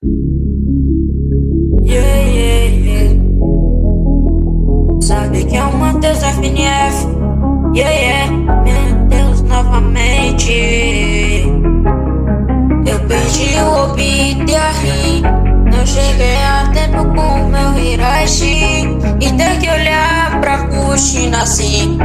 Yeah, yeah, yeah. Sabe que é o Matheus FNF. Yeah, yeah. Meu Deus, novamente. Eu perdi o Obito e a Rin. Não cheguei a tempo com o meu Hiroshi. E ter que olhar pra Kushina assim,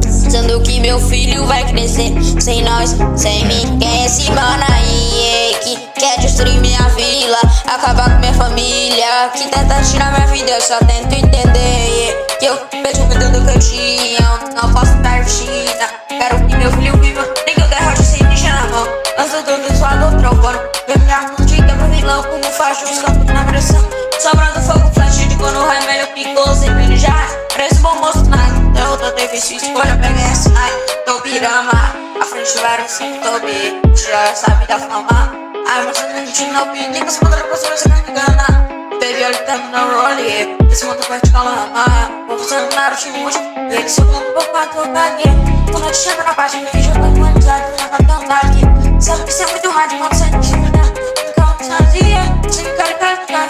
sendo que meu filho vai crescer sem nós, sem mim. Quem é esse mano aí que quer destruir minha vila, acabar com minha família, que tenta tirar minha vida? Eu só tento entender que eu perdi tudo que eu tinha. Eu não posso estar vestida. Quero que meu filho viva, nem que eu derrote sem ninja na mão. Lanço tudo suado trovando, vem minha mão de quebra vilão, como faz os campos na pressão. Sobrando fogo, flash de quando o remédio picou, sempre já parece bom moço na derrota, teve sua escolha, pega essa night. Tobirama, a frente tiveram cinco Tobi, já sabe da fama. Ai, mas eu não tinha não pedi, que se mandar pra você não me engana. Baby, olha que tá no rolê, esse mundo vai te calamar. Vou fazendo Naruto Muji, e ele se ocupa por quatro, eu caguei. Quando eu te chego na página, me vejo com humanidade, na cantando aqui. Sabe que isso é muito rádio, quando você me chega, né? Fica uma fantasia, sem caricatura.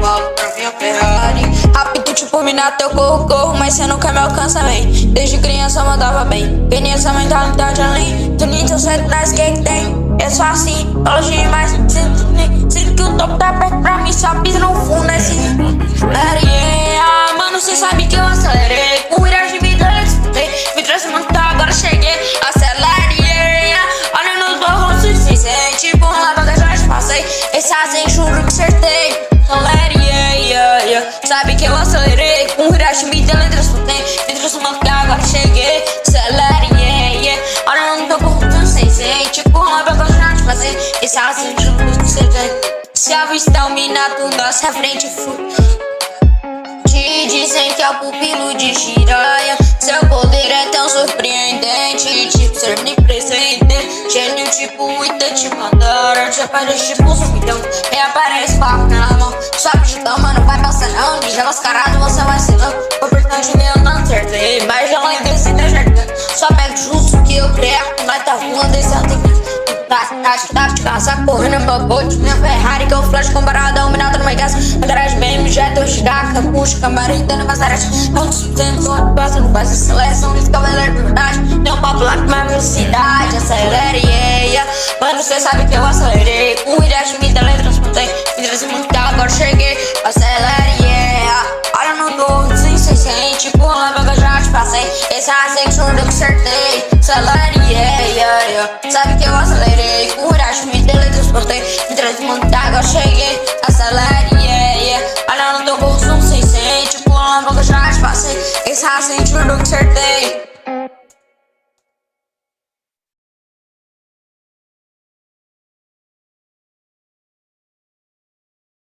Falo pra minha Ferrari, rápido tipo minar teu corro, mas cê nunca me alcança bem. Desde criança eu mandava bem, ganhei essa mentalidade além. Tu nem teu certo nas que tem, é só assim, longe demais. Sinto que o topo tá perto pra mim, só pisa no fundo assim. Yeah, mano, cê sabe que eu acelerei, com o Iraj me deu, eu disputei. Me trouxe muito, agora cheguei, acelere, yeah. Olha nos borros, se sente, por lá vaga já te passei. Esse azeite, juro que acertei. Acelere, yeah. Sabe que eu acelerei, com o Iraj me deu, eu transportei. Me trouxe muito, agora cheguei, acelere, yeah. Olha no teu corpo, sem sente, por lá vaga já te passei. Esse azeite, juro que acertei. Se avistar o minato, nossa frente fui. Te dizem que é o pupilo de Jiraiya. Seu poder é tão surpreendente, tipo ser onipresente. Gênio tipo Ita te mandaram, te aparece tipo sumidão. Reaparece com a na mão, sobe de dama, não vai passar não. Ninja mascarado, você vai ser não. O importante eu não acertei, mas já lá desse da jardim. Só pego justo que eu creio, nós tá voando esse atendimento. Tá de casa, correndo meu bote, minha Ferrari, que eu flash comparado ao minado no meu gás. Atrás de BM, jet, eu chigaca, puxa, camarim, dando Maserati. Não sustento, só passa, não faz a seleção, desse cavaleiro de verdade. Tem um papo lá com mais velocidade, acelere, yeah. Mano, cê sabe que eu acelerei, com o Iraj me teletransportei. Me trouxe muito, agora cheguei, acelere, yeah. Olha no torno, sem se sente, por lá vaga já te passei. Esse azeite, juro que acertei, acelere, yeah. Sabe que eu acelerei, com o Iraj me teletransportei. Me trouxe muito, agora cheguei, acelere, yeah. Olha no teu bolso, sem sente, por lá vaga já te passei. Esse azeite, juro que acertei.